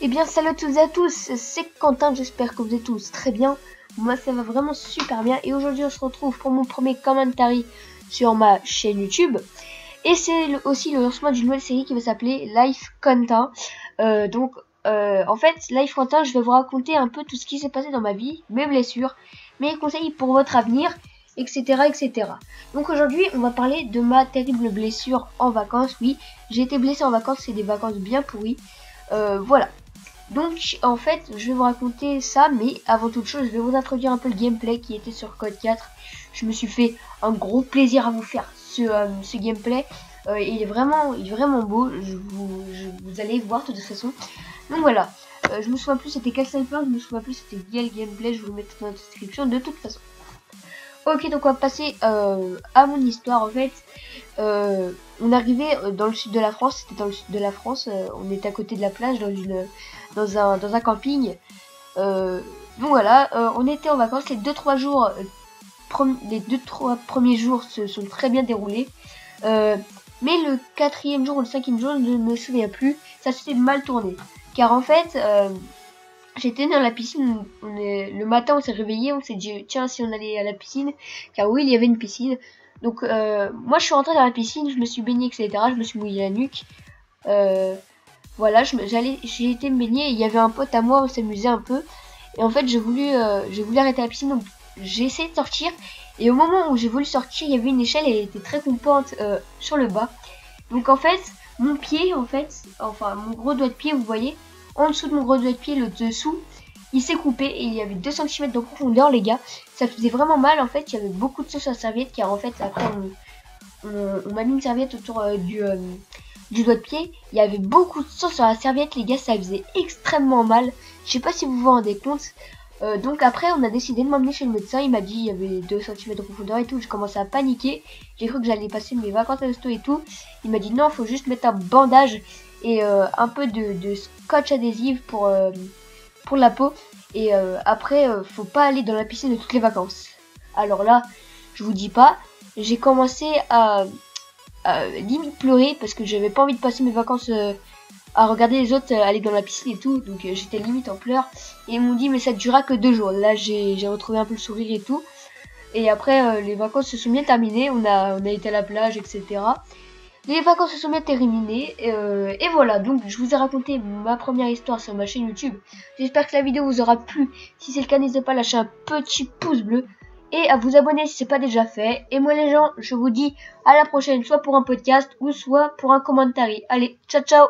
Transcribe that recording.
Eh bien salut à toutes et à tous, c'est Quentin, j'espère que vous êtes tous très bien. Moi ça va vraiment super bien et aujourd'hui on se retrouve pour mon premier commentary sur ma chaîne YouTube. Et c'est aussi le lancement d'une nouvelle série qui va s'appeler Life Quentin. En fait, Life Quentin, je vais vous raconter un peu tout ce qui s'est passé dans ma vie, mes blessures, mes conseils pour votre avenir, etc. etc. Donc aujourd'hui on va parler de ma terrible blessure en vacances. Oui, j'ai été blessé en vacances, c'est des vacances bien pourries. Voilà. Donc en fait je vais vous raconter ça, mais avant toute chose je vais vous introduire un peu le gameplay qui était sur Code 4. Je me suis fait un gros plaisir à vous faire ce gameplay. Il est vraiment beau, vous allez voir de toute façon. Donc voilà, je me souviens plus c'était quel sniper, je me souviens plus c'était quel gameplay, je vous le mettrai dans la description de toute façon. Ok, donc on va passer à mon histoire. En fait, on arrivait dans le sud de la France, c'était dans le sud de la France, on était à côté de la plage dans un camping. Donc voilà, on était en vacances les 2-3 jours, les 2-3 premiers jours se sont très bien déroulés. Mais le 4e jour ou le 5e jour, je ne me souviens plus, ça s'est mal tourné. Car en fait, j'étais dans la piscine, le matin on s'est réveillé, on s'est dit tiens si on allait à la piscine, car oui il y avait une piscine. Donc moi je suis rentrée dans la piscine, je me suis baignée etc, je me suis mouillé la nuque. Voilà, j'ai été me baigner et il y avait un pote à moi, on s'amusait un peu. Et en fait j'ai voulu arrêter la piscine, donc j'ai essayé de sortir. Et au moment où j'ai voulu sortir, il y avait une échelle et elle était très coupante sur le bas. Donc en fait, mon pied, enfin mon gros doigt de pied, vous voyez, en dessous de mon gros doigt de pied, le dessous, il s'est coupé et il y avait 2 cm de profondeur les gars. Ça faisait vraiment mal en fait, il y avait beaucoup de sauce à la serviette car en fait après on m'a mis une serviette autour du doigt de pied. Il y avait beaucoup de sauce sur la serviette les gars, ça faisait extrêmement mal. Je sais pas si vous vous rendez compte. Donc après on a décidé de m'emmener chez le médecin, il m'a dit il y avait 2 cm de profondeur et tout, j'ai commencé à paniquer, j'ai cru que j'allais passer mes vacances à l'hosto et tout. Il m'a dit non, faut juste mettre un bandage et un peu de scotch adhésif pour la peau et après faut pas aller dans la piscine de toutes les vacances. Alors là je vous dis pas, j'ai commencé à limite pleurer parce que j'avais pas envie de passer mes vacances à regarder les autres aller dans la piscine et tout, donc j'étais limite en pleurs et ils m'ont dit mais ça durera que 2 jours. Là j'ai retrouvé un peu le sourire et tout, et après les vacances se sont bien terminées, on a été à la plage etc. Les vacances se sont bien terminées et voilà, donc je vous ai raconté ma première histoire sur ma chaîne YouTube. J'espère que la vidéo vous aura plu. Si c'est le cas, n'hésitez pas à lâcher un petit pouce bleu et à vous abonner si c'est pas déjà fait. Et moi les gens, je vous dis à la prochaine, soit pour un podcast ou soit pour un commentary. Allez, ciao ciao.